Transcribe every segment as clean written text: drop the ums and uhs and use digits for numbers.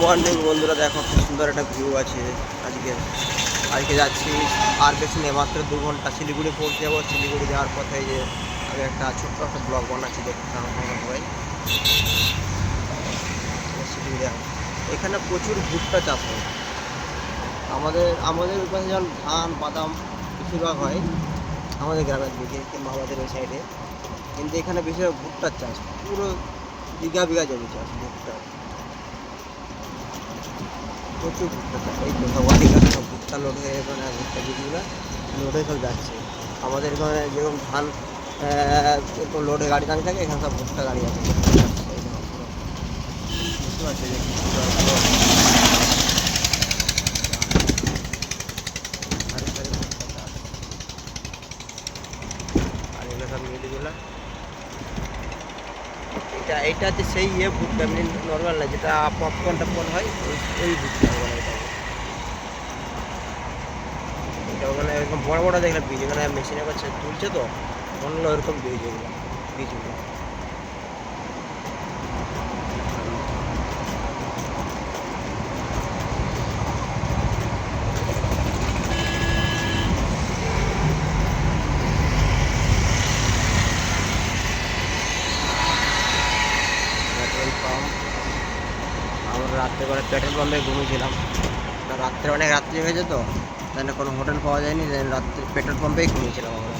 Morning বন্ধুরা, দেখো খুব সুন্দর একটা ভিউ আছে আজকে। আজকে যাচ্ছি আর বেশি নেই, মাত্র 2 ঘন্টা শিলিগুড়ি পৌঁছে যাবো। শিলিগুড়ি যাওয়ার পথে যে আমি একটা ছোট্ট একটা ব্লগ বানাচ্ছি, দেখতে থাকো সবাই। শিলিগুড়ি এখানে প্রচুর ভুট্টা চাষ হয়। আমাদের আমাদের ওই পাশে যেমন ধান বাদাম বেশিরভাগ হয় আমাদের গ্রামের দিকে কিংবা আমাদের ওই সাইডে, কিন্তু এখানে বেশিরভাগ ভুট্টার চাষ, পুরো বিঘা বিঘা জমি চাষ ভুট্টা। প্রচুর ভুট্টা চাষ, এই তো সব গাড়ি সব ভুট্টা লোড হয়ে মানে ভুট্টা বীজগুলো লোড হয়ে সব যাচ্ছে। আমাদের এখানে যেরকম ধান এরকম লোডে গাড়ি দাঁড়িয়ে থাকে, এখানে সব ভুট্টা গাড়ি আছে। এই দেখো পুরো বুঝতে পারছি যে আর এগুলো সব মিলগুলো। এটা হচ্ছে সেই ভুট্টা, এমনি নর্মাল না, যেটা পপকর্ন টপকর্ন হয় ওই ভুট্টা বলে এটা। এটা মানে এরকম বড় বড় দেখলাম বীজ, এখানে মেশিনে পাচ্ছে তুলছে তো মনে হলো এরকম বীজ, এগুলো বীজগুলো। পেট্রোল পাম্প, আমরা রাত্রেবেলা পেট্রোল পাম্পে ঘুমিয়েছিলাম। রাত্রে অনেক রাত্রি হয়েছে তো, তাহলে কোনো হোটেল পাওয়া যায়নি, রাত্রে পেট্রোল পাম্পেই ঘুমিয়েছিলাম আমরা।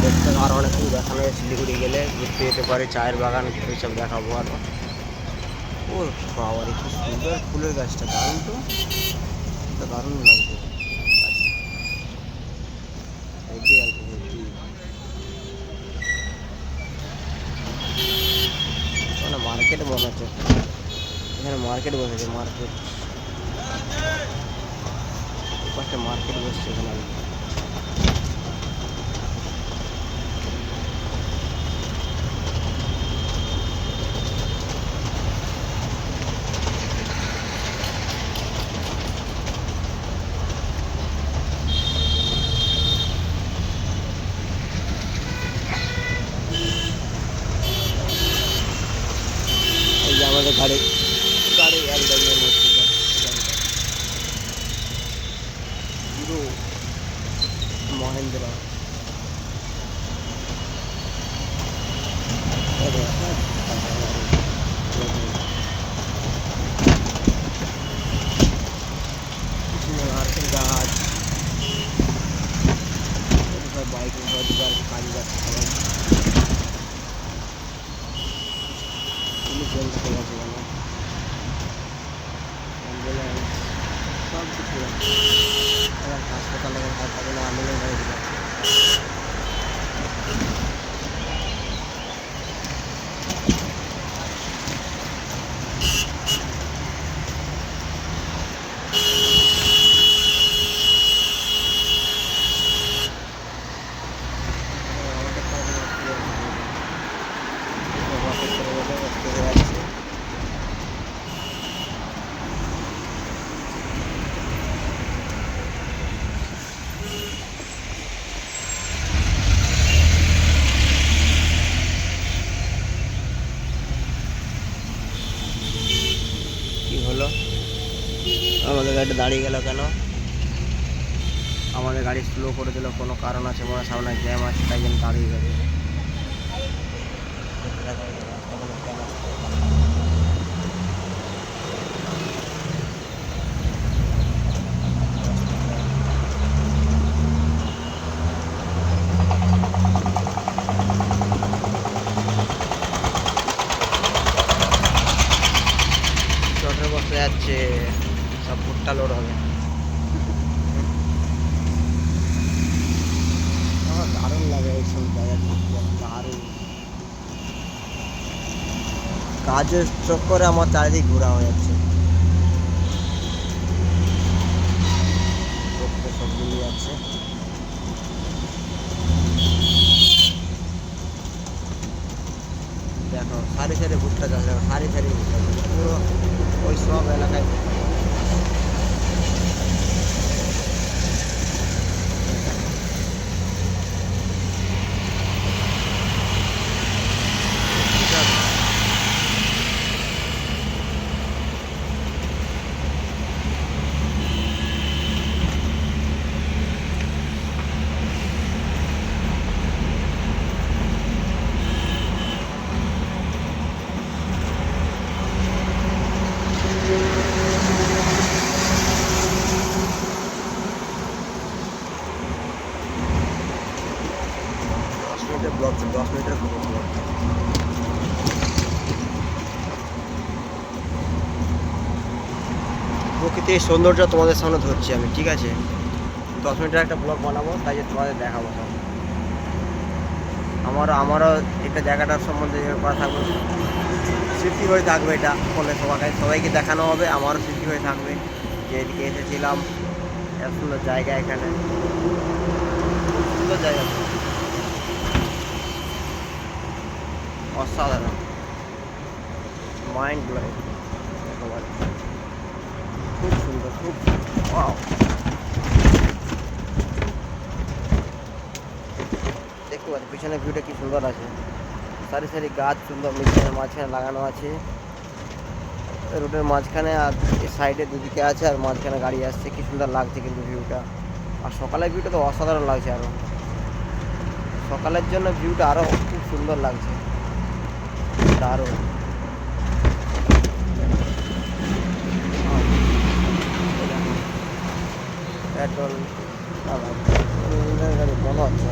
দেখতে আরও অনেক কিছু দেখানো হয়, শিলিগুড়ি গেলে ঘুরতে যেতে পারে, চায়ের বাগান এইসব দেখাবো আরও। ও বাবারে কি সুন্দর ফুলের গাছটা, দারুণ তো, এটা দারুণ লাগছে। হেভি লাগছে হেভি। মানে মার্কেট মনে হচ্ছে, এখানে মার্কেট বসেছে, মার্কেট পাশে মার্কেট বসছে এখানে। এই যে আমাদের গাড়ি গাড়ি একদম হচ্ছে হিরো মহেন্দ্রা। নারকেল গাছ, বাইকে দুবার কাজে যাচ্ছে সবাই। পুলিশ জল থেকে গেছে এখানে, অ্যাম্বুলেন্স সব কিছু হাসপাতালে হাসপাতালে অ্যাম্বুলেন্স গাড়ি দিলাম। কি হলো, আমাদের গাড়িটা দাঁড়িয়ে গেল কেন? আমাদের গাড়ি স্লো করে দিল, কোনো কারণ আছে মনে হয়, সামনে জ্যাম আছে তাই জন্য দাঁড়িয়ে গেছে। চটের বসতে যাচ্ছে, সব ভুট্টা লোড হবে। আমার দারুণ লাগে এইসব জায়গায় ঘুরতে, দারুণ। কাজের চক্করে আমার চারিদিক ঘোরা হয়ে যাচ্ছে, সব মিলিয়ে যাচ্ছে। দেখো সারি সারি ভুট্টা চাষ, দেখো সারি সারি ভুট্টা চাষ, পুরো ওই সব এলাকায় ব্লগ, 10 মিনিটের পুরো ব্লগ। প্রকৃতির সৌন্দর্য তোমাদের সামনে ধরছি আমি, ঠিক আছে? 10 মিনিটের একটা ব্লগ বানাবো, তাই যে তোমাদের দেখাবো সব। আমারও এটা জায়গাটার সম্বন্ধে করা থাকবে, স্মৃতি হয়ে থাকবে, এটা ফলে সবাইকে দেখানো হবে, আমারও স্মৃতি হয়ে থাকবে যে এদিকে এসেছিলাম, এত সুন্দর জায়গা, এখানে সুন্দর জায়গা, অসাধারণ, মাইন্ড ব্লোয়িং, খুব সুন্দর, খুব ওয়াও। দেখতে পাচ্ছি পিছনে ভিউটা কি সুন্দর আছে, সারি সারি গাছ সুন্দর মিশনের মাঝখানে লাগানো আছে, রোডের মাঝখানে, আর এই সাইডে দুদিকে আছে, আর মাঝখানে গাড়ি আসছে, কি সুন্দর লাগছে কিন্তু ভিউটা। আর সকালের ভিউটা তো অসাধারণ লাগছে, আরও সকালের জন্য ভিউটা আরও খুব সুন্দর লাগছে, দারুণ। পেট্রোল গাড়ি মনে হচ্ছে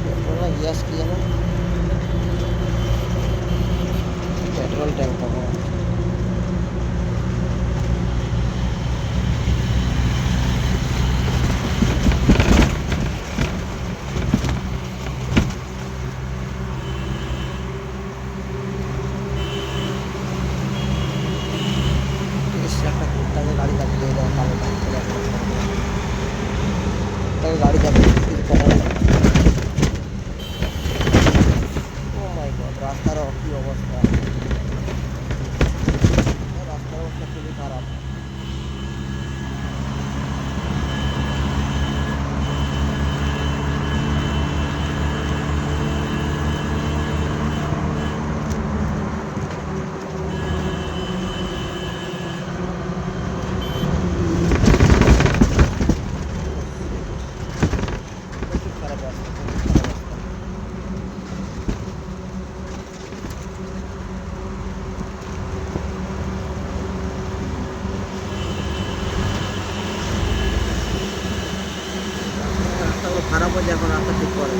পেট্রোল না গ্যাস কি জানো, পেট্রোল ট্যাঙ্ক পাবো। একটা কুত্তাকে গাড়ি চাপিয়ে দেয়, তাকে গাড়ি চাপিয়ে কিছু করার নেই। ও মাই গড, রাস্তার কি অবস্থা, রাস্তার অবস্থা খুবই খারাপ। খুব খারাপ রাস্তা, খুব খারাপ রাস্তা। রাস্তাগুলো খারাপ হয়ে যায়, এখন রাস্তা ঠিক করে।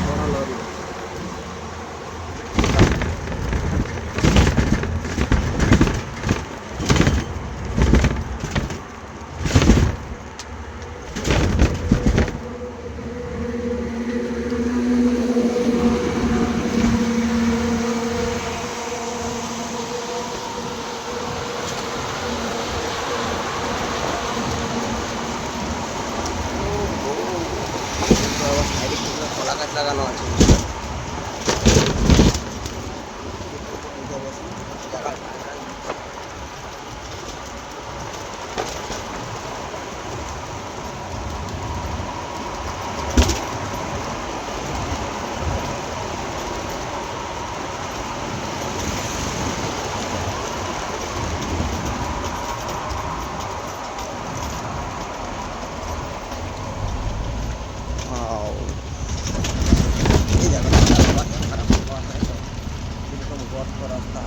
বড় লরি, সাইডে কিছু কলা গাছ লাগানো আছে। এই জায়গাটা খারাপ এরকম গর্ত রাস্তা।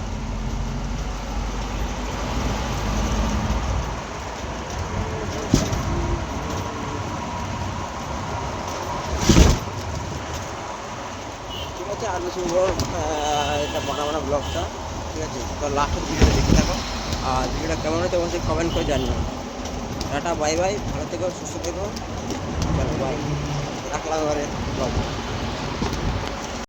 ঠিক আছে, আর বেশি এটা বানানো ব্লগটা, ঠিক আছে? তো লাস্টের ভিডিওটা দেখতে থাকো, আর ভিডিওটা কেমন হয়েছে অবশ্যই কমেন্ট করে জানিও। টাটা, বাই বাই, ভালো থেকো, সুস্থ থেকো, চলো বাই, রাখলাম এবারে ব্লগ।